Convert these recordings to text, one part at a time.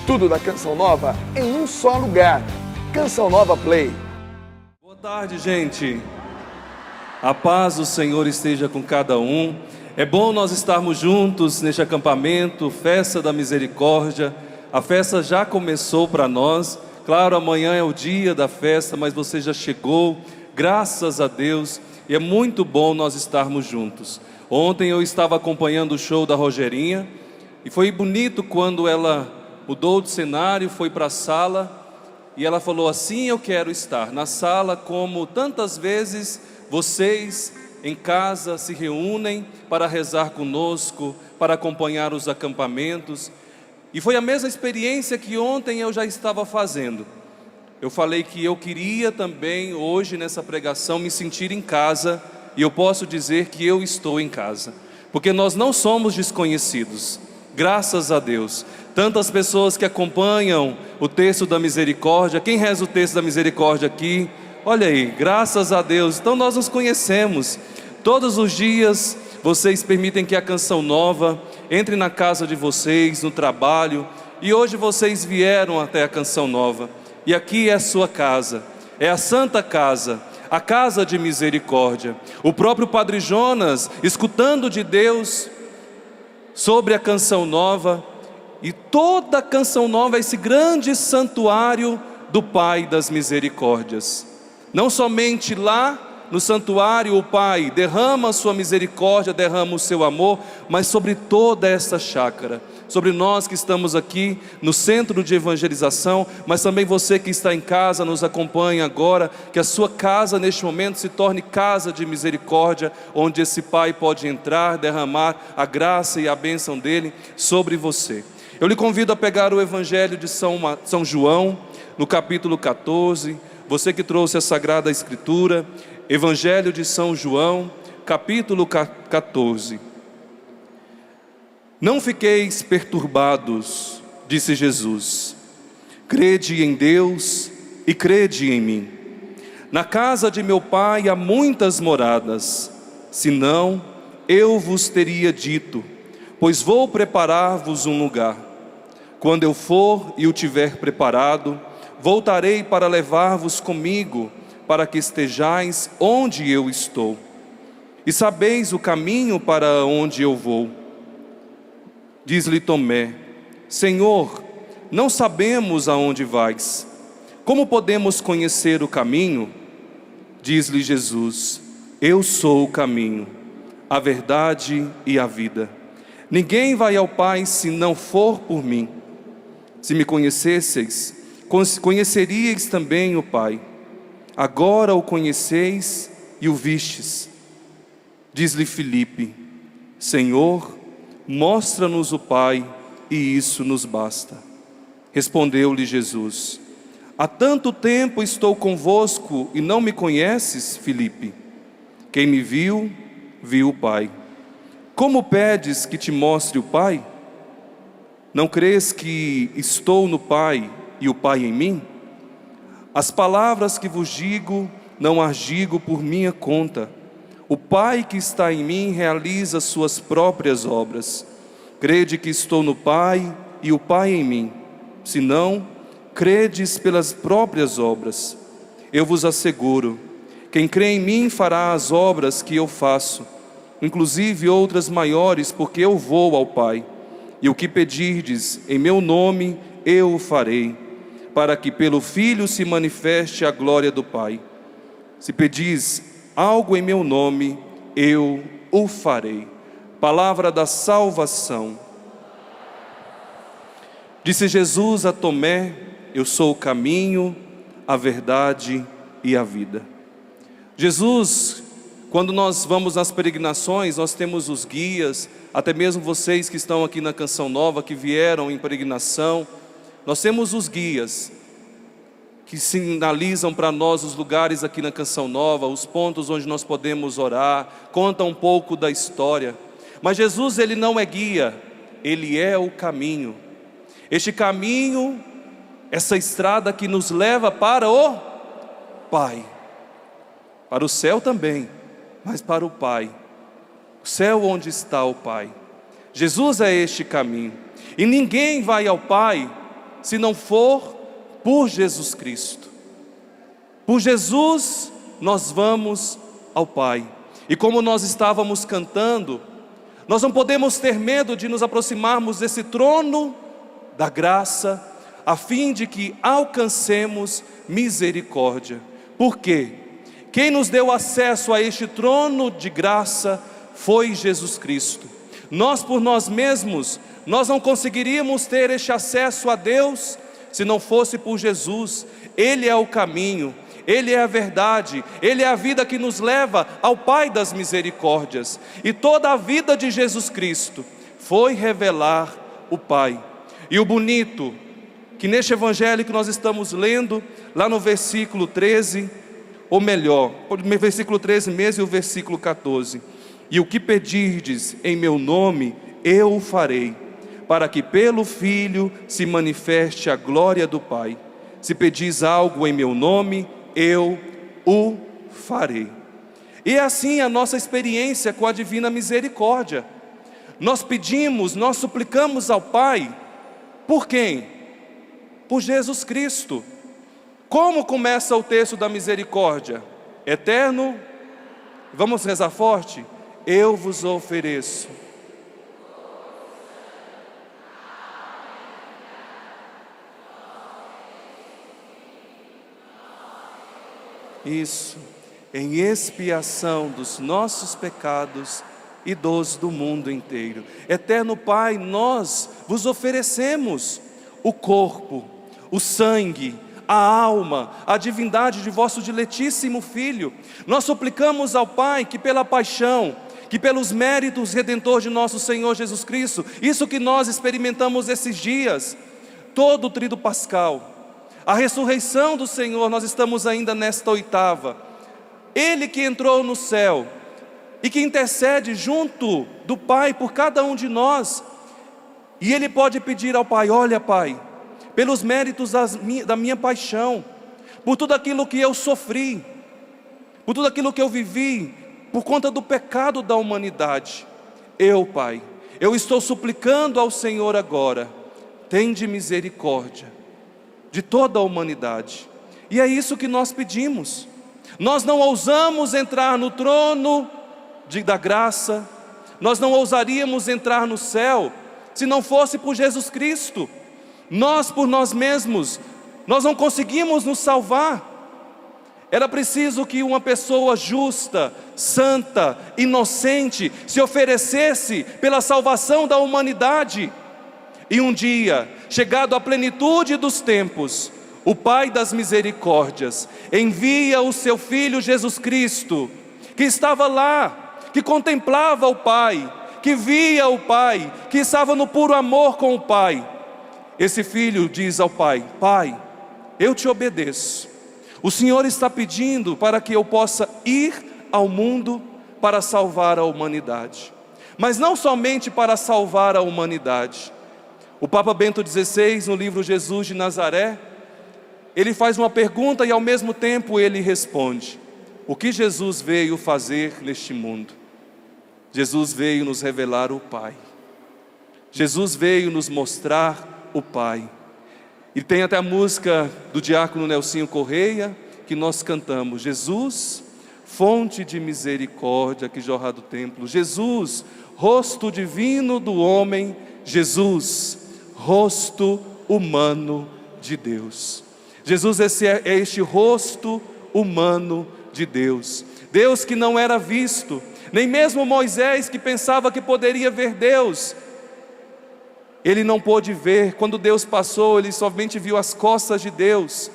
Tudo da Canção Nova em um só lugar. Canção Nova Play. Boa tarde, gente. A paz do Senhor esteja com cada um. É bom nós estarmos juntos neste acampamento, Festa da Misericórdia. A festa já começou para nós. Claro, amanhã é o dia da festa, mas você já chegou, graças a Deus. E é muito bom nós estarmos juntos. Ontem eu estava acompanhando o show da Rogerinha e foi bonito quando ela mudou de cenário, foi para a sala e ela falou: assim eu quero estar na sala, como tantas vezes vocês em casa se reúnem para rezar conosco, para acompanhar os acampamentos. E foi a mesma experiência que ontem eu já estava fazendo. Eu falei que eu queria também hoje nessa pregação me sentir em casa, e eu posso dizer que eu estou em casa, porque nós não somos desconhecidos, graças a Deus. Tantas pessoas que acompanham o texto da misericórdia. Quem reza o texto da misericórdia aqui? Olha aí, graças a Deus. Então nós nos conhecemos. Todos os dias vocês permitem que a Canção Nova entre na casa de vocês, no trabalho, e hoje vocês vieram até a Canção Nova. E aqui é a sua casa, é a Santa Casa, a Casa de Misericórdia. O próprio Padre Jonas, escutando de Deus sobre a Canção Nova, e toda a Canção Nova é esse grande santuário do Pai das Misericórdias. Não somente lá no santuário o Pai derrama a sua misericórdia, derrama o seu amor, mas sobre toda essa chácara, sobre nós que estamos aqui no centro de evangelização, mas também você que está em casa, nos acompanha agora, que a sua casa neste momento se torne casa de misericórdia, onde esse Pai pode entrar, derramar a graça e a bênção dele sobre você. Eu lhe convido a pegar o Evangelho de São João, no capítulo 14, você que trouxe a Sagrada Escritura, Evangelho de São João, capítulo 14. Não fiqueis perturbados, disse Jesus. Crede em Deus e crede em mim. Na casa de meu Pai há muitas moradas, senão eu vos teria dito, pois vou preparar-vos um lugar. Quando eu for e o tiver preparado, voltarei para levar-vos comigo, para que estejais onde eu estou. E sabeis o caminho para onde eu vou. Diz-lhe Tomé: Senhor, não sabemos aonde vais. Como podemos conhecer o caminho? Diz-lhe Jesus: Eu sou o caminho, a verdade e a vida. Ninguém vai ao Pai se não for por mim. Se me conhecesseis, conheceríeis também o Pai. Agora o conheceis e o vistes. Diz-lhe Filipe: Senhor, mostra-nos o Pai, e isso nos basta. Respondeu-lhe Jesus: Há tanto tempo estou convosco e não me conheces, Filipe? Quem me viu, viu o Pai. Como pedes que te mostre o Pai? Não crês que estou no Pai e o Pai em mim? As palavras que vos digo, não as digo por minha conta. O Pai que está em mim realiza suas próprias obras. Crede que estou no Pai e o Pai em mim. Se não, credes pelas próprias obras. Eu vos asseguro, quem crê em mim fará as obras que eu faço, inclusive outras maiores, porque eu vou ao Pai. E o que pedirdes em meu nome, eu o farei, para que pelo Filho se manifeste a glória do Pai. Se pedis algo em meu nome, eu o farei. Palavra da salvação. Disse Jesus a Tomé: Eu sou o caminho, a verdade e a vida. Jesus, quando nós vamos nas peregrinações, nós temos os guias, até mesmo vocês que estão aqui na Canção Nova, que vieram em peregrinação, nós temos os guias que sinalizam para nós os lugares aqui na Canção Nova, os pontos onde nós podemos orar, conta um pouco da história. Mas Jesus, ele não é guia, ele é o caminho. Este caminho, essa estrada que nos leva para o Pai, para o céu também, mas para o Pai, o céu onde está o Pai. Jesus é este caminho, e ninguém vai ao Pai se não for por Jesus Cristo. Por Jesus nós vamos ao Pai. E como nós estávamos cantando, nós não podemos ter medo de nos aproximarmos desse trono da graça, a fim de que alcancemos misericórdia. Por quê? Quem nos deu acesso a este trono de graça foi Jesus Cristo. Nós por nós mesmos, nós não conseguiríamos ter este acesso a Deus se não fosse por Jesus. Ele é o caminho, Ele é a verdade, Ele é a vida que nos leva ao Pai das misericórdias. E toda a vida de Jesus Cristo foi revelar o Pai. E o bonito, que neste evangelho que nós estamos lendo, lá no versículo 13, ou melhor, o versículo 13 mesmo e o versículo 14. E o que pedirdes em meu nome, eu o farei, para que pelo Filho se manifeste a glória do Pai. Se pedis algo em meu nome, eu o farei. E é assim a nossa experiência com a divina misericórdia. Nós pedimos, nós suplicamos ao Pai, por quem? Por Jesus Cristo. Como começa o texto da misericórdia? Eterno, vamos rezar forte? Eu vos ofereço. Isso, em expiação dos nossos pecados e dos do mundo inteiro. Eterno Pai, nós vos oferecemos o corpo, o sangue, a alma, a divindade de vosso diletíssimo Filho. Nós suplicamos ao Pai que pela paixão, que pelos méritos redentor de nosso Senhor Jesus Cristo, isso que nós experimentamos esses dias, todo o tríduo pascal, a ressurreição do Senhor, nós estamos ainda nesta oitava. Ele que entrou no céu e que intercede junto do Pai por cada um de nós, e Ele pode pedir ao Pai: olha Pai, pelos méritos da minha paixão, por tudo aquilo que eu sofri, por tudo aquilo que eu vivi, por conta do pecado da humanidade, Pai, eu estou suplicando ao Senhor agora, tende misericórdia de toda a humanidade. E é isso que nós pedimos. Nós não ousamos entrar no trono da graça, nós não ousaríamos entrar no céu, se não fosse por Jesus Cristo. Nós por nós mesmos, nós não conseguimos nos salvar. Era preciso que uma pessoa justa, santa, inocente, se oferecesse pela salvação da humanidade. E um dia, chegado à plenitude dos tempos, o Pai das misericórdias envia o seu Filho Jesus Cristo, que estava lá, que contemplava o Pai, que via o Pai, que estava no puro amor com o Pai. Esse filho diz ao Pai: Pai, eu te obedeço. O Senhor está pedindo para que eu possa ir ao mundo para salvar a humanidade. Mas não somente para salvar a humanidade. O Papa Bento XVI, no livro Jesus de Nazaré, ele faz uma pergunta e ao mesmo tempo ele responde: o que Jesus veio fazer neste mundo? Jesus veio nos revelar o Pai. Jesus veio nos mostrar o Pai. E tem até a música do diácono Nelsinho Correia, que nós cantamos: Jesus, fonte de misericórdia que jorra do templo. Jesus, rosto divino do homem. Jesus, rosto humano de Deus. Jesus é este rosto humano de Deus. Deus que não era visto, nem mesmo Moisés, que pensava que poderia ver Deus, ele não pôde ver. Quando Deus passou, ele somente viu as costas de Deus.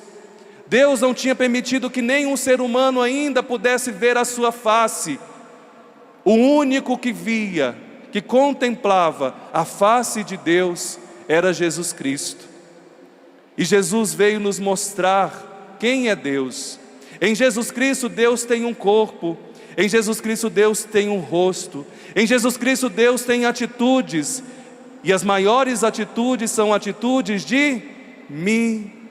Deus não tinha permitido que nenhum ser humano ainda pudesse ver a sua face. O único que via, que contemplava a face de Deus, era Jesus Cristo. E Jesus veio nos mostrar quem é Deus. Em Jesus Cristo Deus tem um corpo, em Jesus Cristo Deus tem um rosto, em Jesus Cristo Deus tem atitudes, e as maiores atitudes são atitudes de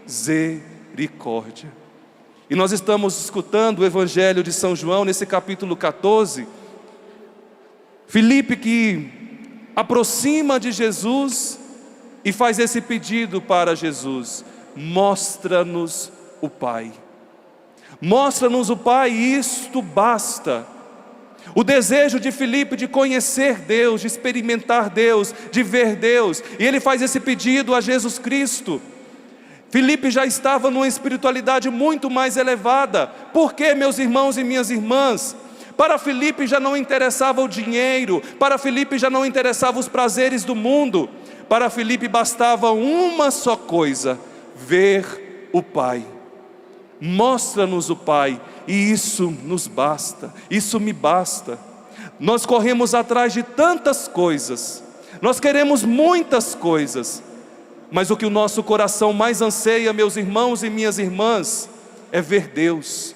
misericórdia. E nós estamos escutando o Evangelho de São João nesse capítulo 14. Filipe, que aproxima de Jesus, e faz esse pedido para Jesus: mostra-nos o Pai. Mostra-nos o Pai, e isto basta. O desejo de Filipe de conhecer Deus, de experimentar Deus, de ver Deus, e ele faz esse pedido a Jesus Cristo. Filipe já estava numa espiritualidade muito mais elevada. Por quê, meus irmãos e minhas irmãs? Para Filipe já não interessava o dinheiro, para Filipe já não interessava os prazeres do mundo. Para Filipe bastava uma só coisa: ver o Pai. Mostra-nos o Pai, e isso nos basta, isso me basta. Nós corremos atrás de tantas coisas, nós queremos muitas coisas, mas o que o nosso coração mais anseia, meus irmãos e minhas irmãs, é ver Deus,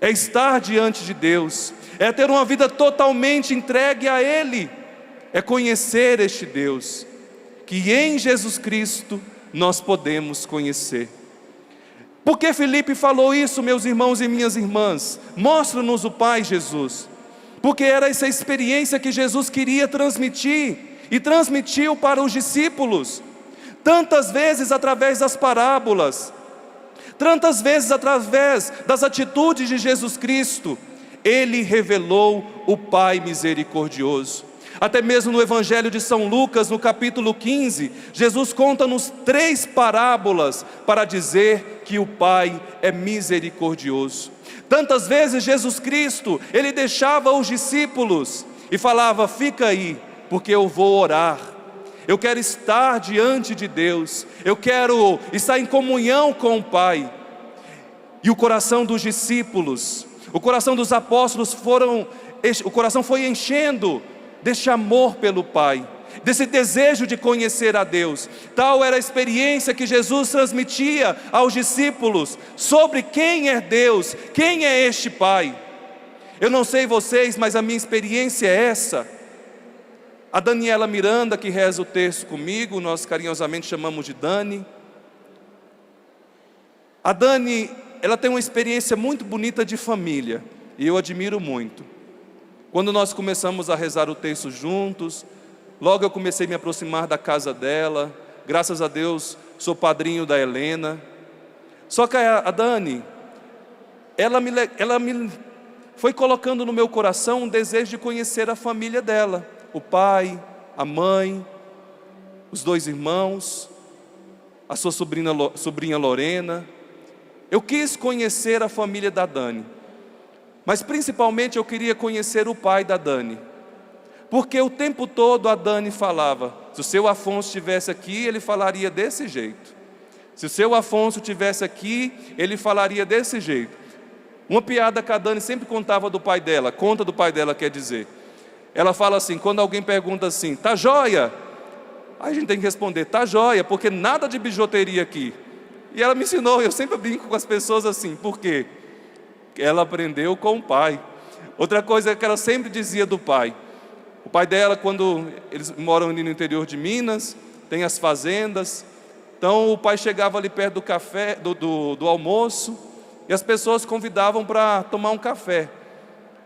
é estar diante de Deus, é ter uma vida totalmente entregue a Ele, é conhecer este Deus, que em Jesus Cristo nós podemos conhecer. Por que Filipe falou isso, meus irmãos e minhas irmãs? Mostra-nos o Pai, Jesus. Porque era essa experiência que Jesus queria transmitir, e transmitiu para os discípulos, tantas vezes através das parábolas, tantas vezes através das atitudes de Jesus Cristo. Ele revelou o Pai misericordioso. Até mesmo no Evangelho de São Lucas, no capítulo 15, Jesus conta-nos 3 parábolas para dizer que o Pai é misericordioso. Tantas vezes Jesus Cristo, Ele deixava os discípulos e falava: fica aí, porque eu vou orar. Eu quero estar diante de Deus, eu quero estar em comunhão com o Pai. E o coração dos discípulos, o coração dos apóstolos o coração foi enchendo deste amor pelo Pai, desse desejo de conhecer a Deus. Tal era a experiência que Jesus transmitia aos discípulos sobre quem é Deus, quem é este Pai. Eu não sei vocês, mas a minha experiência é essa. A Daniela Miranda, que reza o texto comigo, nós carinhosamente chamamos de Dani. A Dani, ela tem uma experiência muito bonita de família, e eu admiro muito. Quando nós começamos a rezar o texto juntos, logo eu comecei a me aproximar da casa dela. Graças a Deus, sou padrinho da Helena. Só que a Dani, ela me foi colocando no meu coração um desejo de conhecer a família dela. O pai, a mãe, os 2 irmãos, a sua sobrinha Lorena. Eu quis conhecer a família da Dani. Mas principalmente eu queria conhecer o pai da Dani, porque o tempo todo a Dani falava: se o seu Afonso estivesse aqui, ele falaria desse jeito. Se o seu Afonso estivesse aqui, ele falaria desse jeito. Uma piada que a Dani sempre contava do pai dela, conta do pai dela, quer dizer. Ela fala assim, quando alguém pergunta assim: tá jóia? Aí a gente tem que responder: tá jóia, porque nada de bijuteria aqui. E ela me ensinou, eu sempre brinco com as pessoas assim, por quê? Ela aprendeu com o pai. Outra coisa que ela sempre dizia do pai: o pai dela, quando eles moram ali no interior de Minas, tem as fazendas. Então o pai chegava ali perto do café, do almoço, e as pessoas convidavam para tomar um café.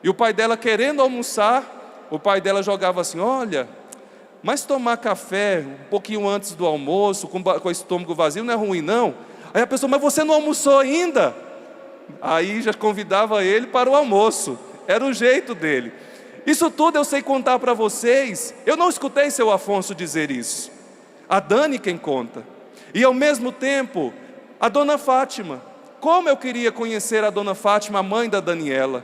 E o pai dela, querendo almoçar, o pai dela jogava assim: olha, mas tomar café um pouquinho antes do almoço, com o estômago vazio, não é ruim não? Aí a pessoa: mas você não almoçou ainda? Aí já convidava ele para o almoço. Era o jeito dele. Isso tudo eu sei contar para vocês. Eu não escutei seu Afonso dizer isso. A Dani quem conta. E ao mesmo tempo, a dona Fátima. Como eu queria conhecer a dona Fátima, a mãe da Daniela.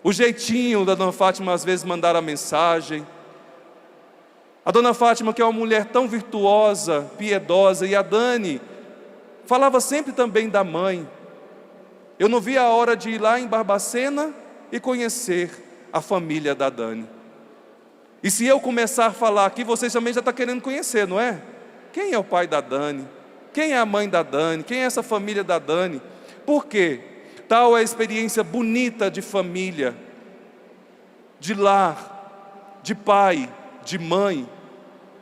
O jeitinho da dona Fátima às vezes mandar a mensagem. A dona Fátima, que é uma mulher tão virtuosa, piedosa. E a Dani falava sempre também da mãe. Eu não vi a hora de ir lá em Barbacena e conhecer a família da Dani. E se eu começar a falar aqui, vocês também já estão querendo conhecer, não é? Quem é o pai da Dani? Quem é a mãe da Dani? Quem é essa família da Dani? Por quê? Tal é a experiência bonita de família, de lar, de pai, de mãe,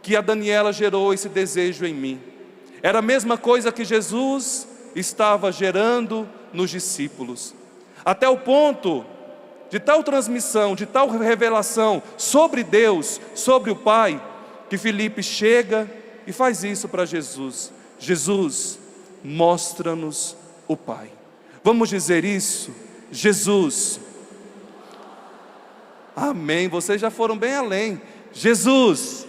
que a Daniela gerou esse desejo em mim. Era a mesma coisa que Jesus estava gerando nos discípulos, até o ponto de tal transmissão, de tal revelação sobre Deus, sobre o Pai, que Filipe chega e faz isso para Jesus: Jesus, mostra-nos o Pai. Vamos dizer isso? Jesus. Amém, vocês já foram bem além. Jesus,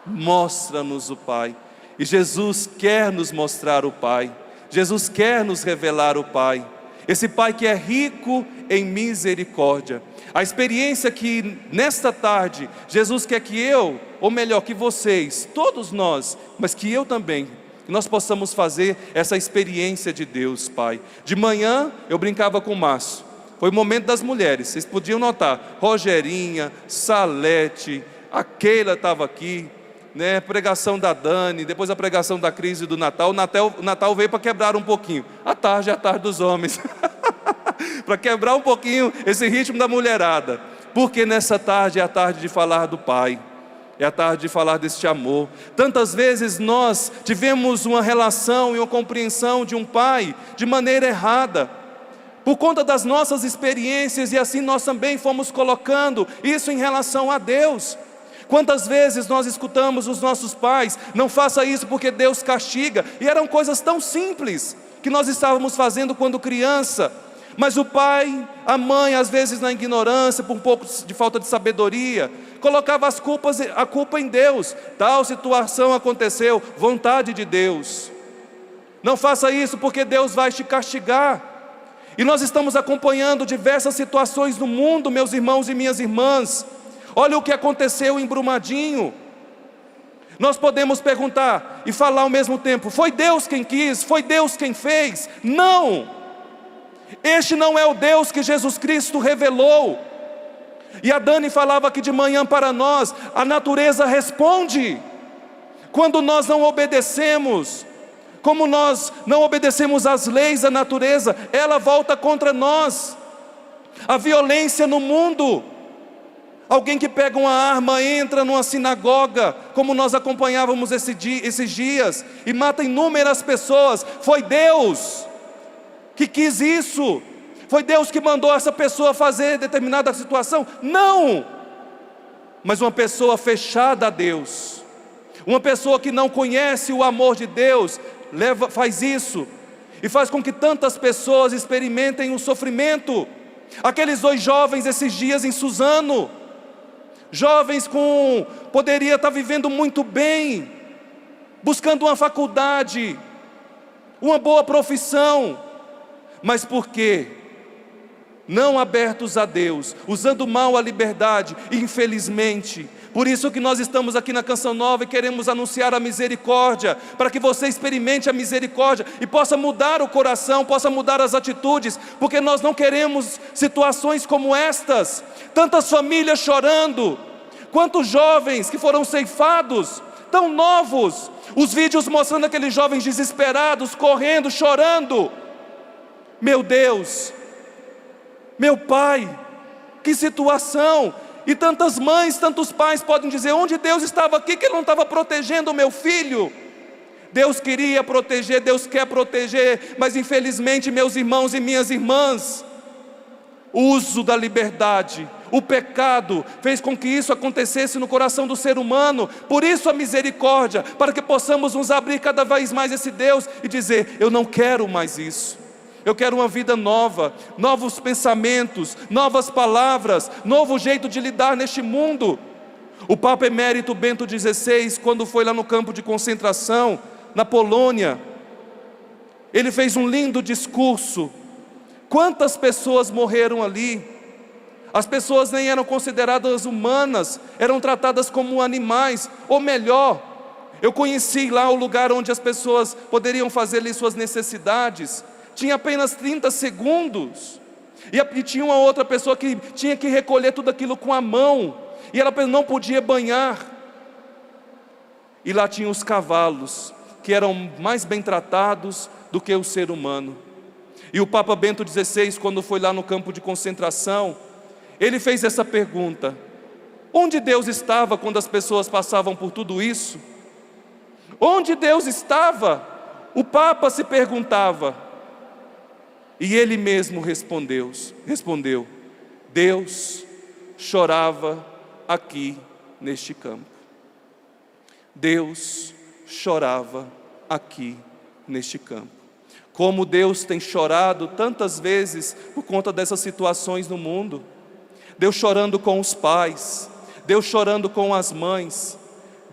mostra-nos o Pai. E Jesus quer nos mostrar o Pai. Jesus quer nos revelar o Pai. Esse Pai que é rico em misericórdia. A experiência que nesta tarde Jesus quer que eu, ou melhor, que vocês, todos nós, mas que eu também, que nós possamos fazer essa experiência de Deus, Pai. De manhã eu brincava com o Márcio. Foi o momento das mulheres, vocês podiam notar. Rogerinha, Salete, a Keila estava aqui, né? Pregação da Dani, depois a pregação da Cris e do Natal. O Natal veio para quebrar um pouquinho. A tarde é a tarde dos homens. Para quebrar um pouquinho esse ritmo da mulherada. Porque nessa tarde é a tarde de falar do Pai. É a tarde de falar deste amor. Tantas vezes nós tivemos uma relação e uma compreensão de um Pai de maneira errada, por conta das nossas experiências, e assim nós também fomos colocando isso em relação a Deus. Quantas vezes nós escutamos os nossos pais: não faça isso porque Deus castiga, e eram coisas tão simples que nós estávamos fazendo quando criança. Mas o pai, a mãe, às vezes na ignorância, por um pouco de falta de sabedoria, colocava a culpa em Deus. Tal situação aconteceu, vontade de Deus. Não faça isso porque Deus vai te castigar. E nós estamos acompanhando diversas situações no mundo, meus irmãos e minhas irmãs. Olha o que aconteceu em Brumadinho. Nós podemos perguntar e falar ao mesmo tempo: foi Deus quem quis? Foi Deus quem fez? Não! Este não é o Deus que Jesus Cristo revelou. E a Dani falava aqui de manhã para nós: a natureza responde quando nós não obedecemos. Como nós não obedecemos às leis da natureza, ela volta contra nós. A violência no mundo. Alguém que pega uma arma, entra numa sinagoga, como nós acompanhávamos esses dias, e mata inúmeras pessoas. Foi Deus que quis isso? Foi Deus que mandou essa pessoa fazer determinada situação? Não! Mas uma pessoa fechada a Deus, uma pessoa que não conhece o amor de Deus, faz isso, e faz com que tantas pessoas experimentem o sofrimento. Aqueles 2 jovens esses dias em Suzano, jovens poderia estar vivendo muito bem, buscando uma faculdade, uma boa profissão, mas por quê? Não abertos a Deus, usando mal a liberdade, infelizmente. Por isso que nós estamos aqui na Canção Nova e queremos anunciar a misericórdia, para que você experimente a misericórdia e possa mudar o coração, possa mudar as atitudes, porque nós não queremos situações como estas. Tantas famílias chorando, quantos jovens que foram ceifados, tão novos, os vídeos mostrando aqueles jovens desesperados, correndo, chorando. Meu Deus, meu Pai, que situação! E tantas mães, tantos pais podem dizer: onde Deus estava aqui, que Ele não estava protegendo o meu filho? Deus queria proteger, Deus quer proteger, mas infelizmente, meus irmãos e minhas irmãs, o uso da liberdade, o pecado, fez com que isso acontecesse no coração do ser humano. Por isso a misericórdia, para que possamos nos abrir cada vez mais a esse Deus e dizer: eu não quero mais isso. Eu quero uma vida nova, novos pensamentos, novas palavras, novo jeito de lidar neste mundo. O Papa Emérito Bento XVI, quando foi lá no campo de concentração, na Polônia, ele fez um lindo discurso. Quantas pessoas morreram ali? As pessoas nem eram consideradas humanas, eram tratadas como animais. Ou melhor, eu conheci lá o lugar onde as pessoas poderiam fazer ali suas necessidades. Tinha apenas 30 segundos, e tinha uma outra pessoa que tinha que recolher tudo aquilo com a mão, e ela não podia banhar. E lá tinha os cavalos, que eram mais bem tratados do que o ser humano. E o Papa Bento XVI, quando foi lá no campo de concentração, ele fez essa pergunta: onde Deus estava quando as pessoas passavam por tudo isso? Onde Deus estava? O Papa se perguntava. E ele mesmo respondeu: Deus chorava aqui neste campo. Deus chorava aqui neste campo. Como Deus tem chorado tantas vezes por conta dessas situações no mundo. Deus chorando com os pais, Deus chorando com as mães.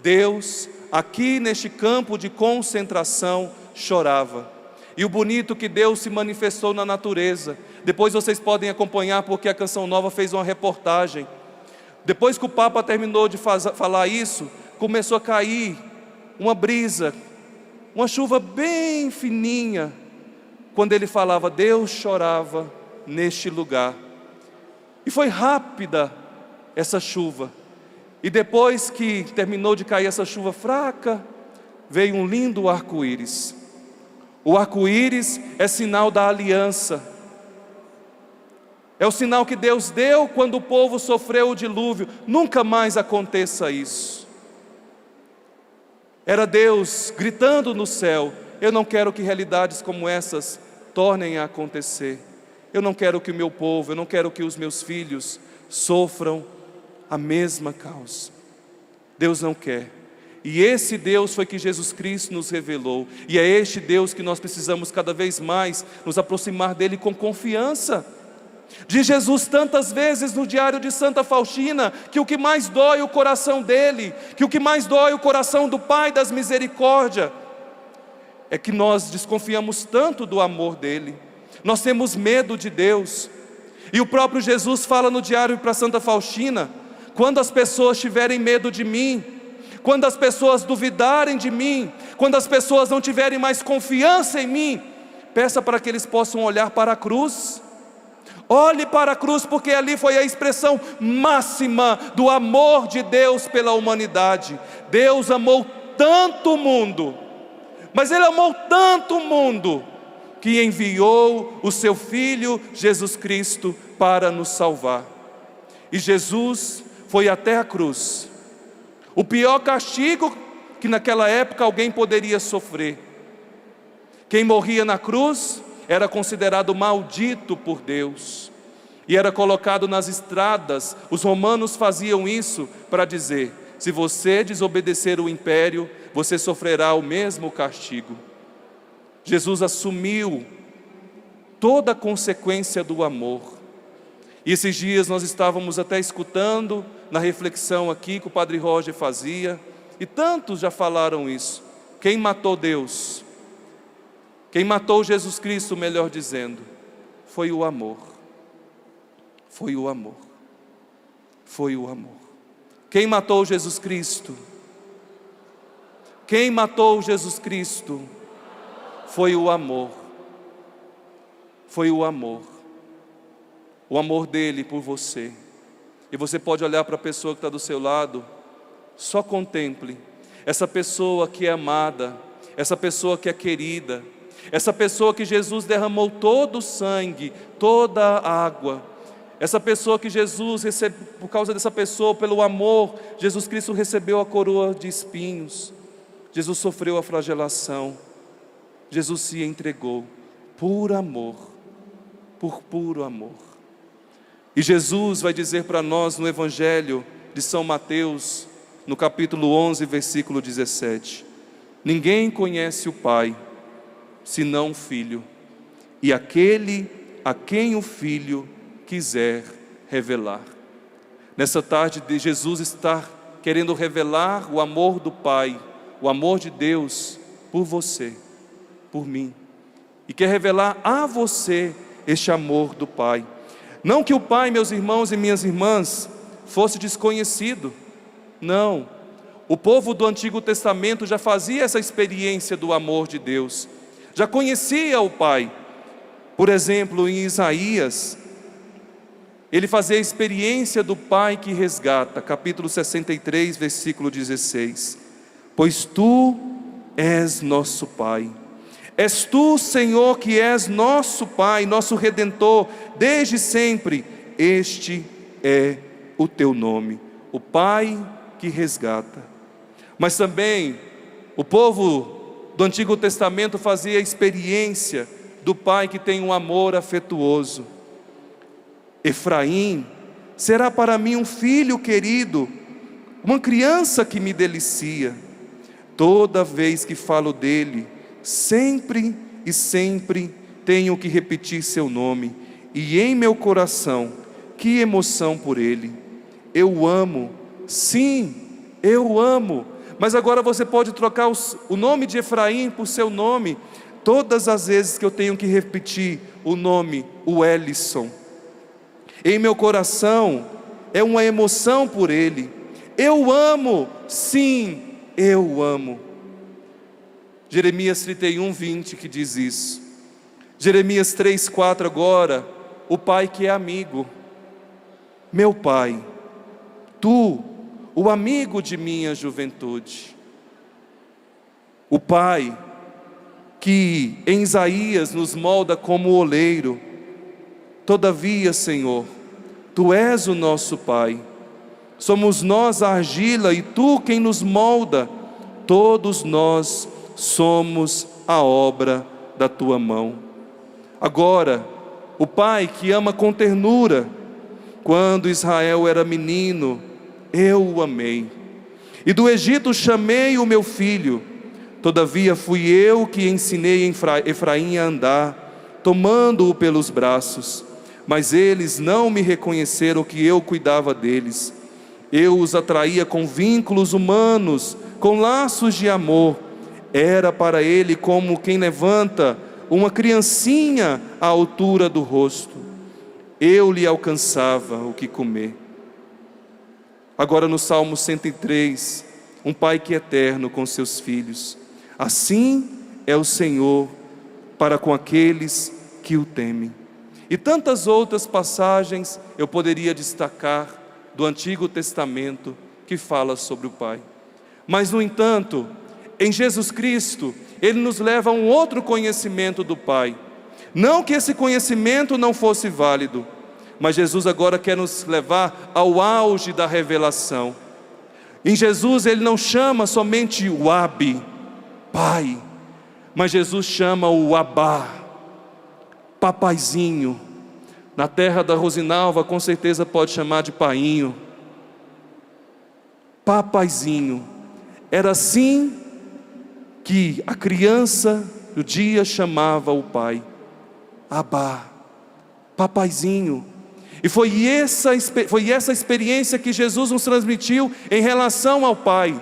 Deus, aqui neste campo de concentração, chorava. E o bonito que Deus se manifestou na natureza. Depois vocês podem acompanhar, porque a Canção Nova fez uma reportagem. Depois que o Papa terminou de falar isso, começou a cair uma brisa, uma chuva bem fininha. Quando ele falava, Deus chorava neste lugar. E foi rápida essa chuva. E depois que terminou de cair essa chuva fraca, veio um lindo arco-íris. O arco-íris é sinal da aliança. É o sinal que Deus deu quando o povo sofreu o dilúvio. Nunca mais aconteça isso. Era Deus gritando no céu: eu não quero que realidades como essas tornem a acontecer. Eu não quero que o meu povo, eu não quero que os meus filhos sofram a mesma causa. Deus não quer. E esse Deus foi que Jesus Cristo nos revelou. E é este Deus que nós precisamos cada vez mais nos aproximar dele com confiança. Diz Jesus tantas vezes no diário de Santa Faustina que o que mais dói o coração dele, que o que mais dói o coração do Pai das Misericórdias, é que nós desconfiamos tanto do amor dele. Nós temos medo de Deus. E o próprio Jesus fala no diário para Santa Faustina: quando as pessoas tiverem medo de mim, quando as pessoas duvidarem de mim, quando as pessoas não tiverem mais confiança em mim, peça para que eles possam olhar para a cruz. Olhe para a cruz, porque ali foi a expressão máxima do amor de Deus pela humanidade. Deus amou tanto o mundo, mas Ele amou tanto o mundo, que enviou o seu Filho Jesus Cristo para nos salvar. E Jesus foi até a cruz. O pior castigo que naquela época alguém poderia sofrer. Quem morria na cruz era considerado maldito por Deus. E era colocado nas estradas. Os romanos faziam isso para dizer: se você desobedecer o império, você sofrerá o mesmo castigo. Jesus assumiu toda a consequência do amor. E esses dias nós estávamos até escutando na reflexão aqui que o Padre Roger fazia, e tantos já falaram isso. Quem matou Deus? Quem matou Jesus Cristo, melhor dizendo, foi o amor. Foi o amor. Foi o amor. Quem matou Jesus Cristo? Quem matou Jesus Cristo? Foi o amor. Foi o amor. O amor dele por você. E você pode olhar para a pessoa que está do seu lado, só contemple essa pessoa que é amada, essa pessoa que é querida, essa pessoa que Jesus derramou todo o sangue, toda a água, essa pessoa que Jesus recebeu, por causa dessa pessoa, pelo amor, Jesus Cristo recebeu a coroa de espinhos, Jesus sofreu a flagelação, Jesus se entregou por amor, por puro amor. E Jesus vai dizer para nós no Evangelho de São Mateus, no capítulo 11, versículo 17: ninguém conhece o Pai, senão o Filho, e aquele a quem o Filho quiser revelar. Nessa tarde, Jesus está querendo revelar o amor do Pai, o amor de Deus por você, por mim, e quer revelar a você este amor do Pai. Não que o Pai, meus irmãos e minhas irmãs, fosse desconhecido. Não. O povo do Antigo Testamento já fazia essa experiência do amor de Deus. Já conhecia o Pai. Por exemplo, em Isaías, ele fazia a experiência do Pai que resgata. Capítulo 63, versículo 16. Pois Tu és nosso Pai. És Tu, Senhor, que és nosso Pai, nosso Redentor, desde sempre. Este é o Teu nome, o Pai que resgata. Mas também o povo do Antigo Testamento fazia a experiência do Pai que tem um amor afetuoso. Efraim será para mim um filho querido, uma criança que me delicia. Toda vez que falo dele, sempre e sempre tenho que repetir seu nome. E em meu coração, que emoção por ele. Eu amo, sim, eu amo. Mas agora você pode trocar o nome de Efraim por seu nome. Todas as vezes que eu tenho que repetir o nome, o Ellison, em meu coração é uma emoção por ele. Eu amo, sim, eu amo. Jeremias 31, 20 que diz isso. Jeremias 3, 4 agora, o pai que é amigo. Meu pai, tu, o amigo de minha juventude. O pai que em Isaías nos molda como oleiro. Todavia, Senhor, tu és o nosso pai. Somos nós a argila e tu quem nos molda. Todos nós somos a obra da tua mão. Agora, o pai que ama com ternura. Quando Israel era menino, eu o amei. E do Egito chamei o meu filho. Todavia fui eu que ensinei Efraim a andar, tomando-o pelos braços. Mas eles não me reconheceram que eu cuidava deles. Eu os atraía com vínculos humanos, com laços de amor. Era para ele como quem levanta uma criancinha à altura do rosto. Eu lhe alcançava o que comer. Agora no Salmo 103, um pai que é eterno com seus filhos. Assim é o Senhor para com aqueles que o temem. E tantas outras passagens eu poderia destacar do Antigo Testamento que fala sobre o Pai. Mas no entanto, em Jesus Cristo, Ele nos leva a um outro conhecimento do Pai. Não que esse conhecimento não fosse válido, mas Jesus agora quer nos levar ao auge da revelação. Em Jesus Ele não chama somente o Abi, Pai, mas Jesus chama o Abá, Papaizinho. Na terra da Rosinalva com certeza pode chamar de Painho, Papaizinho. Era assim que a criança do dia chamava o pai, Abá, Papaizinho. E foi essa experiência que Jesus nos transmitiu em relação ao Pai.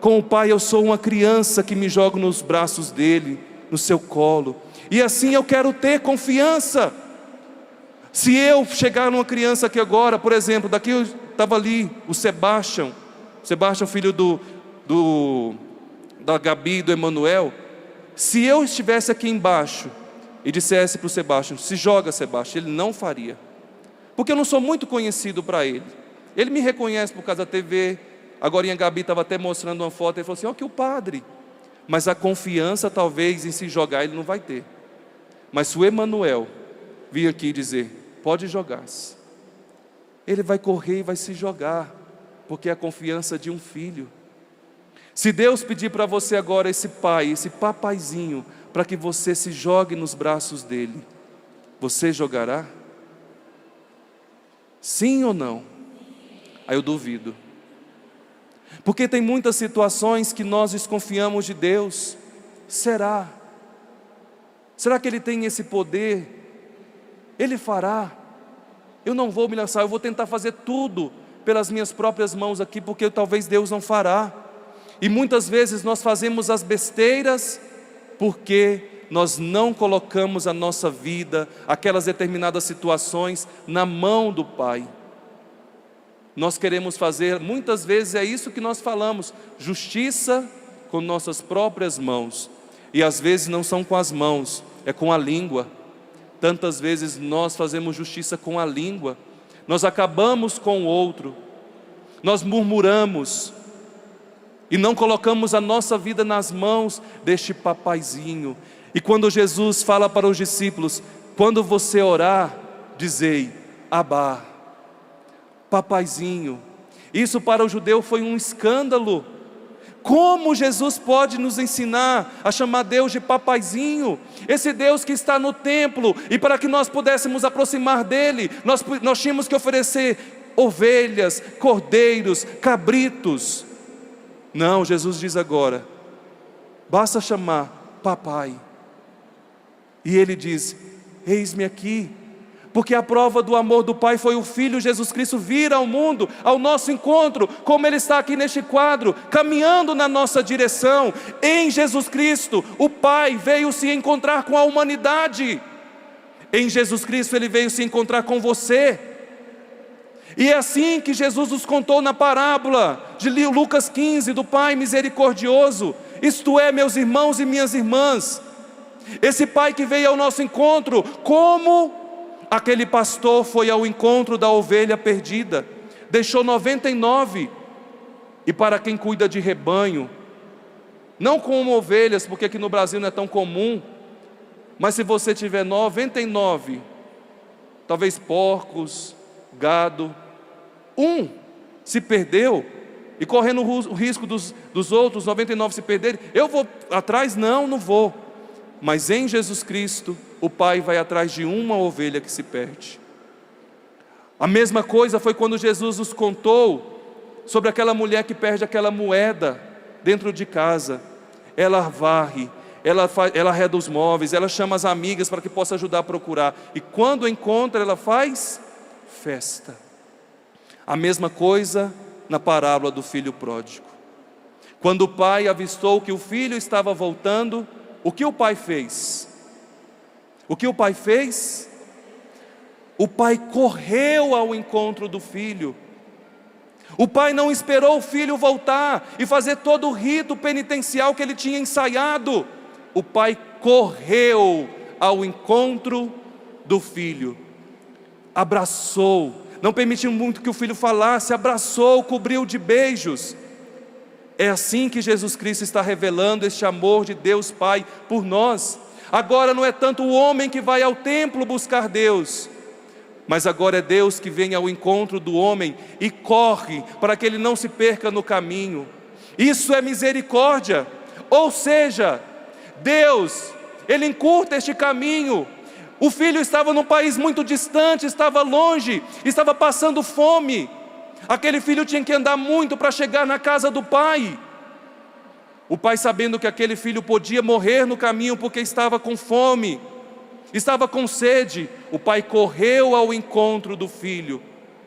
Com o Pai eu sou uma criança que me jogo nos braços dele, no seu colo. E assim eu quero ter confiança. Se eu chegar numa criança aqui agora, por exemplo, daqui eu estava ali, o Sebastião, filho da Gabi e do Emanuel. Se eu estivesse aqui embaixo e dissesse para o Sebastião, se joga, Sebastião, ele não faria. Porque eu não sou muito conhecido para ele. Ele me reconhece por causa da TV. Agora a Gabi estava até mostrando uma foto. Ele falou assim, ó, que o padre. Mas a confiança talvez em se jogar ele não vai ter. Mas se o Emanuel vir aqui dizer, pode jogar-se, ele vai correr e vai se jogar. Porque é a confiança de um filho. Se Deus pedir para você agora esse pai, esse papaizinho, para que você se jogue nos braços dele, você jogará? Sim ou não? Aí eu duvido. Porque tem muitas situações que nós desconfiamos de Deus. Será? Será que Ele tem esse poder? Ele fará? Eu não vou me lançar, eu vou tentar fazer tudo pelas minhas próprias mãos aqui, porque talvez Deus não fará. E muitas vezes nós fazemos as besteiras, porque nós não colocamos a nossa vida, aquelas determinadas situações, na mão do Pai. Nós queremos fazer, muitas vezes é isso que nós falamos, justiça com nossas próprias mãos. E às vezes não são com as mãos, é com a língua. Tantas vezes nós fazemos justiça com a língua. Nós acabamos com o outro. Nós murmuramos. E não colocamos a nossa vida nas mãos deste papaizinho. E quando Jesus fala para os discípulos, quando você orar, dizei, Abá, papaizinho. Isso para o judeu foi um escândalo. Como Jesus pode nos ensinar a chamar Deus de papaizinho? Esse Deus que está no templo, e para que nós pudéssemos aproximar dele, nós tínhamos que oferecer ovelhas, cordeiros, cabritos. Não, Jesus diz agora, basta chamar papai. E ele diz: eis-me aqui. Porque a prova do amor do Pai foi o Filho Jesus Cristo vir ao mundo, ao nosso encontro, como Ele está aqui neste quadro, caminhando na nossa direção. Em Jesus Cristo, o Pai veio se encontrar com a humanidade. Em Jesus Cristo Ele veio se encontrar com você. E é assim que Jesus nos contou na parábola de Lucas 15, do Pai misericordioso. Isto é, meus irmãos e minhas irmãs, esse Pai que veio ao nosso encontro, como aquele pastor foi ao encontro da ovelha perdida, deixou 99, e para quem cuida de rebanho, não como ovelhas, porque aqui no Brasil não é tão comum, mas se você tiver 99, talvez porcos, gado, um se perdeu, e correndo o risco dos outros 99 se perderem, eu vou atrás? Não vou. Mas em Jesus Cristo, o Pai vai atrás de uma ovelha que se perde. A mesma coisa foi quando Jesus nos contou sobre aquela mulher que perde aquela moeda dentro de casa. Ela varre, ela arreda os móveis, ela chama as amigas para que possa ajudar a procurar. E quando encontra, ela faz festa. A mesma coisa na parábola do filho pródigo. Quando o pai avistou que o filho estava voltando, o que o pai fez? O que o pai fez? O pai correu ao encontro do filho. O pai não esperou o filho voltar e fazer todo o rito penitencial que ele tinha ensaiado. O pai correu ao encontro do filho. Abraçou, não permitiu muito que o filho falasse, abraçou, cobriu de beijos. É assim que Jesus Cristo está revelando este amor de Deus Pai por nós. Agora não é tanto o homem que vai ao templo buscar Deus, mas agora é Deus que vem ao encontro do homem e corre para que ele não se perca no caminho. Isso é misericórdia. Ou seja, Deus, Ele encurta este caminho. O filho estava num país muito distante, estava longe, estava passando fome. Aquele filho tinha que andar muito para chegar na casa do pai. O pai, sabendo que aquele filho podia morrer no caminho porque estava com fome, estava com sede, o pai correu ao encontro do filho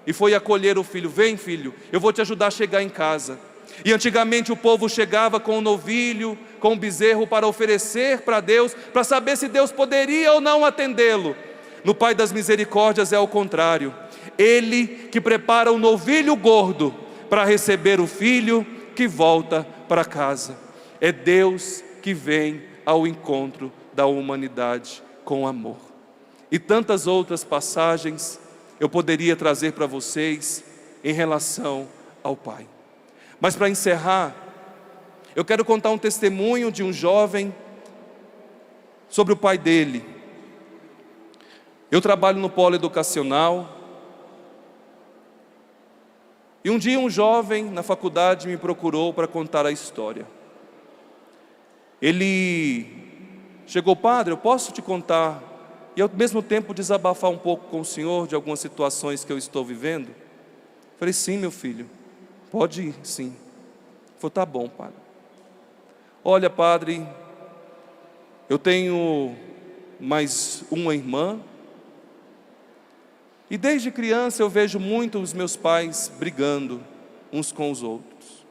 e foi acolher o filho. Vem, filho, eu vou te ajudar a chegar em casa. E antigamente o povo chegava com um novilho, com um bezerro para oferecer para Deus, para saber se Deus poderia ou não atendê-lo. No Pai das Misericórdias é o contrário. Ele que prepara o novilho gordo para receber o filho que volta para casa. É Deus que vem ao encontro da humanidade com amor. E tantas outras passagens eu poderia trazer para vocês em relação ao Pai. Mas para encerrar, eu quero contar um testemunho de um jovem sobre o pai dele. Eu trabalho no polo educacional. E um dia um jovem na faculdade me procurou para contar a história. Ele chegou: padre, eu posso te contar e ao mesmo tempo desabafar um pouco com o senhor de algumas situações que eu estou vivendo? Falei: sim, meu filho, pode ir, sim. Ele falou: tá bom, padre. Olha, padre, eu tenho mais uma irmã, e desde criança eu vejo muito os meus pais brigando uns com os outros.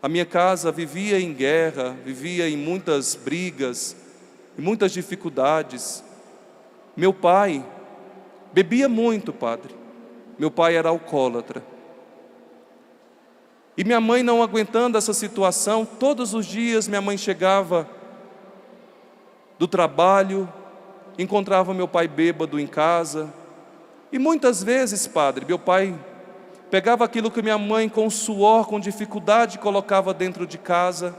A minha casa vivia em guerra, vivia em muitas brigas, em muitas dificuldades. Meu pai bebia muito, padre. Meu pai era alcoólatra. E minha mãe, não aguentando essa situação, todos os dias minha mãe chegava do trabalho, encontrava meu pai bêbado em casa. E muitas vezes, padre, meu pai pegava aquilo que minha mãe, com suor, com dificuldade, colocava dentro de casa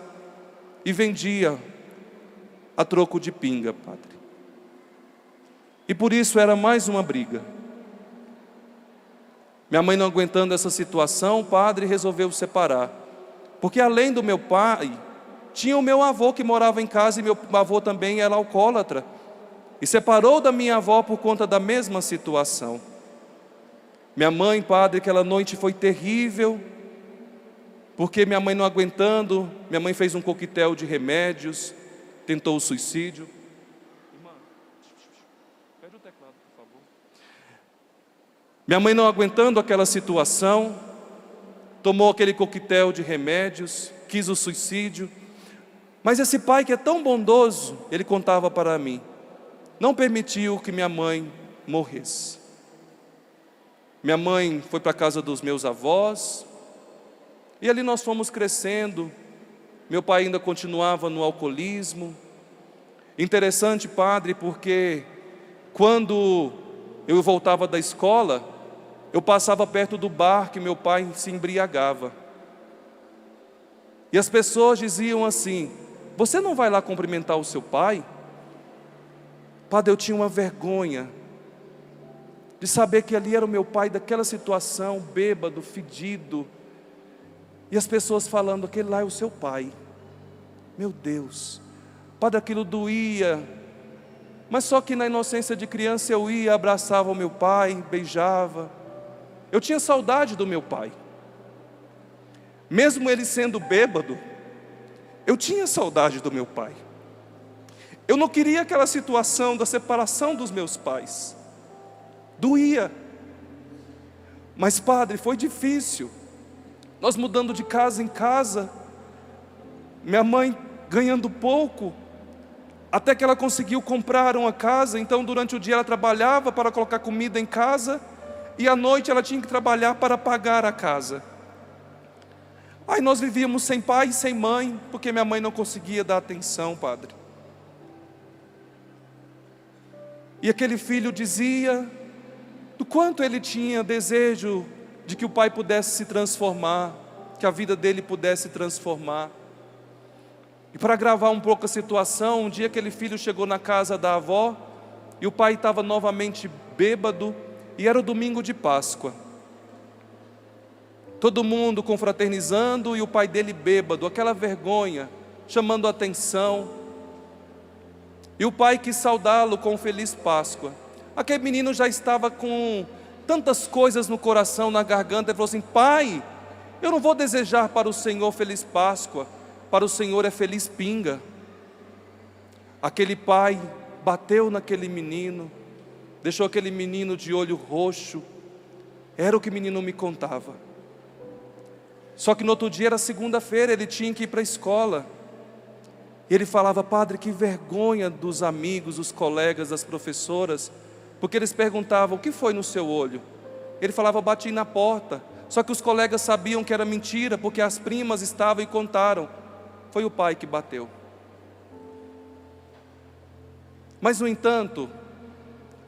e vendia a troco de pinga, padre. E por isso era mais uma briga. Minha mãe, não aguentando essa situação, o padre resolveu separar. Porque além do meu pai, tinha o meu avô que morava em casa, e meu avô também era alcoólatra. E separou da minha avó por conta da mesma situação. Minha mãe, padre, aquela noite foi terrível. porque minha mãe não aguentando, minha mãe fez um coquetel de remédios, tentou o suicídio. Irmã, pede o teclado, por favor. Minha mãe não aguentando aquela situação, tomou aquele coquetel de remédios, quis o suicídio. Mas esse pai que é tão bondoso, ele contava para mim, não permitiu que minha mãe morresse. Minha mãe foi para a casa dos meus avós, e ali nós fomos crescendo. Meu pai ainda continuava no alcoolismo. Interessante, padre, porque quando eu voltava da escola, eu passava perto do bar que meu pai se embriagava. E as pessoas diziam assim: você não vai lá cumprimentar o seu pai? Padre, eu tinha uma vergonha de saber que ali era o meu pai, daquela situação, bêbado, fedido. E as pessoas falando, aquele lá é o seu pai. Meu Deus, padre, aquilo doía. Mas só que na inocência de criança eu ia, abraçava o meu pai, beijava. Eu tinha saudade do meu pai. Mesmo ele sendo bêbado, eu tinha saudade do meu pai. Eu não queria aquela situação da separação dos meus pais. Doía. Mas, padre, foi difícil. Nós mudando de casa em casa, minha mãe ganhando pouco, até que ela conseguiu comprar uma casa. Então durante o dia ela trabalhava para colocar comida em casa, e à noite ela tinha que trabalhar para pagar a casa. Aí nós vivíamos sem pai e sem mãe, porque minha mãe não conseguia dar atenção, padre. E aquele filho dizia do quanto ele tinha desejo de que o pai pudesse se transformar, que a vida dele pudesse transformar. E para agravar um pouco a situação, um dia aquele filho chegou na casa da avó, e o pai estava novamente bêbado, e era o domingo de Páscoa. Todo mundo confraternizando, e o pai dele bêbado, aquela vergonha, chamando a atenção. E o pai quis saudá-lo com feliz Páscoa. Aquele menino já estava com tantas coisas no coração, na garganta. Ele falou assim: pai, eu não vou desejar para o Senhor feliz Páscoa, para o Senhor é feliz pinga. Aquele pai bateu naquele menino, deixou aquele menino de olho roxo. Era o que o menino me contava. Só que no outro dia era segunda-feira, ele tinha que ir para a escola. E ele falava: padre, que vergonha dos amigos, dos colegas, das professoras, porque eles perguntavam: o que foi no seu olho? Ele falava: bati na porta. Só que os colegas sabiam que era mentira, porque as primas estavam e contaram: foi o pai que bateu. Mas no entanto,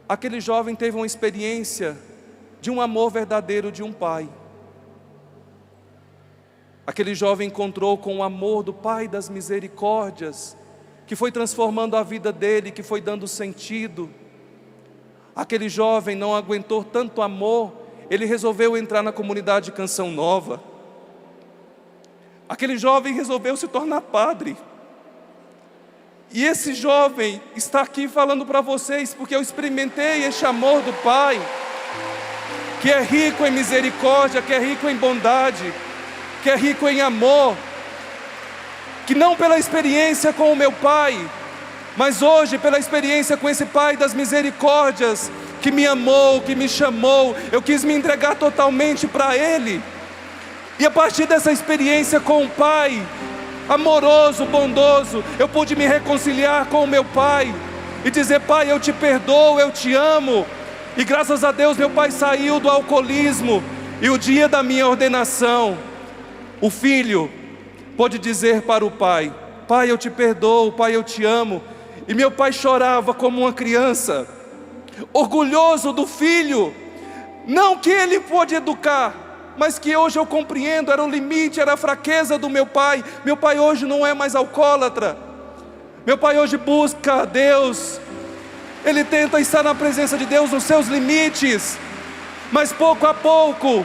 aquele jovem teve uma experiência de um amor verdadeiro de um pai. Aquele jovem encontrou com o amor do Pai das misericórdias, que foi transformando a vida dele, que foi dando sentido. Aquele jovem não aguentou tanto amor, ele resolveu entrar na comunidade Canção Nova. Aquele jovem resolveu se tornar padre. E esse jovem está aqui falando para vocês, porque eu experimentei esse amor do Pai, que é rico em misericórdia, que é rico em bondade, que é rico em amor, que não pela experiência com o meu pai, mas hoje pela experiência com esse Pai das misericórdias, que me amou, que me chamou, eu quis me entregar totalmente para Ele. E a partir dessa experiência com o Pai amoroso, bondoso, eu pude me reconciliar com o meu pai e dizer: pai, eu te perdoo, eu te amo. E graças a Deus meu pai saiu do alcoolismo, e o dia da minha ordenação, o filho pôde dizer para o pai: pai, eu te perdoo, pai, eu te amo. E meu pai chorava como uma criança, orgulhoso do filho, não que ele pôde educar, mas que hoje eu compreendo, era o limite, era a fraqueza do meu pai. Meu pai hoje não é mais alcoólatra, meu pai hoje busca a Deus, ele tenta estar na presença de Deus nos seus limites, mas pouco a pouco,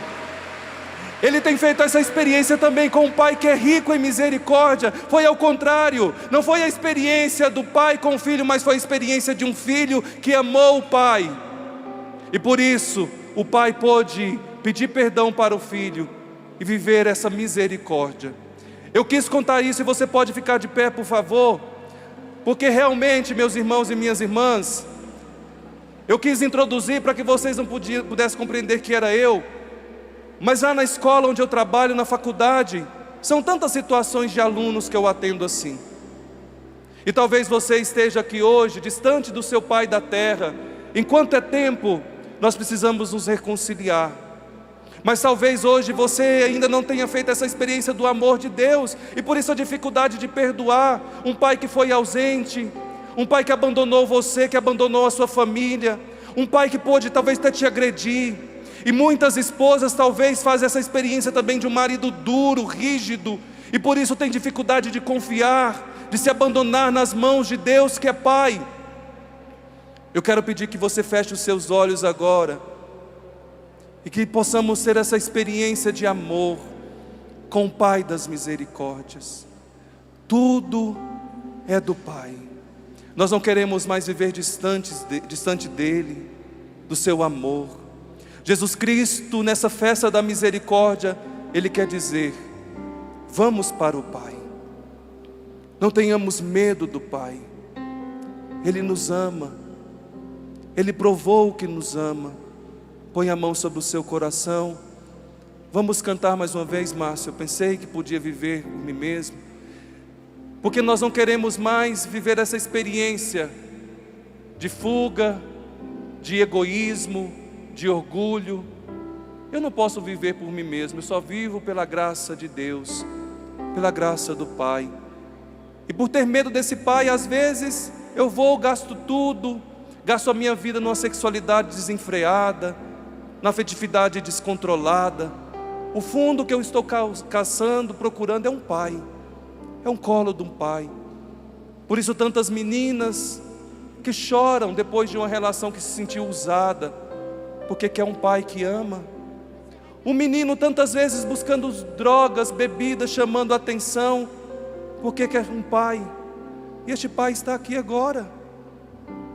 ele tem feito essa experiência também com um pai que é rico em misericórdia. Foi ao contrário, não foi a experiência do pai com o filho, mas foi a experiência de um filho que amou o pai. E por isso, o pai pôde pedir perdão para o filho, e viver essa misericórdia. Eu quis contar isso e você pode ficar de pé, por favor, porque realmente, meus irmãos e minhas irmãs, eu quis introduzir para que vocês não pudessem compreender que era eu, mas lá na escola onde eu trabalho, na faculdade, são tantas situações de alunos que eu atendo assim. E talvez você esteja aqui hoje, distante do seu Pai da terra. Enquanto é tempo, nós precisamos nos reconciliar. Mas talvez hoje você ainda não tenha feito essa experiência do amor de Deus, e por isso a dificuldade de perdoar um pai que foi ausente, um pai que abandonou você, que abandonou a sua família, um pai que pôde talvez até te agredir. E muitas esposas talvez fazem essa experiência também de um marido duro, rígido, e por isso tem dificuldade de confiar, de se abandonar nas mãos de Deus que é Pai. Eu quero pedir que você feche os seus olhos agora, e que possamos ter essa experiência de amor com o Pai das misericórdias. Tudo é do Pai. Nós não queremos mais viver distante dEle, do seu amor. Jesus Cristo, nessa festa da misericórdia, Ele quer dizer: vamos para o Pai. Não tenhamos medo do Pai. Ele nos ama. Ele provou que nos ama. Põe a mão sobre o seu coração. Vamos cantar mais uma vez, Márcio. Eu pensei que podia viver por mim mesmo, porque nós não queremos mais viver essa experiência de fuga, de egoísmo, de orgulho. Eu não posso viver por mim mesmo, eu só vivo pela graça de Deus, pela graça do Pai. E por ter medo desse Pai, às vezes eu gasto tudo, gasto a minha vida numa sexualidade desenfreada, na afetividade descontrolada. O fundo que eu estou caçando, procurando, é um Pai, é um colo de um Pai. Por isso tantas meninas que choram depois de uma relação que se sentiu usada, porque quer um Pai que ama. O menino tantas vezes buscando drogas, bebidas, chamando a atenção, porque quer um Pai. E este Pai está aqui agora.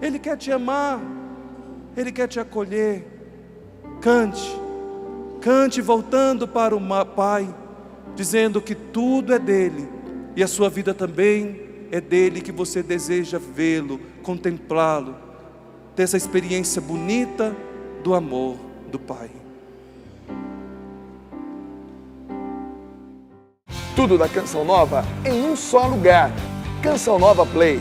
Ele quer te amar, Ele quer te acolher. Cante voltando para o Pai, dizendo que tudo é dele, e a sua vida também é dele, que você deseja vê-lo, contemplá-lo, ter essa experiência bonita do amor do Pai. Tudo da Canção Nova em um só lugar. Canção Nova Play.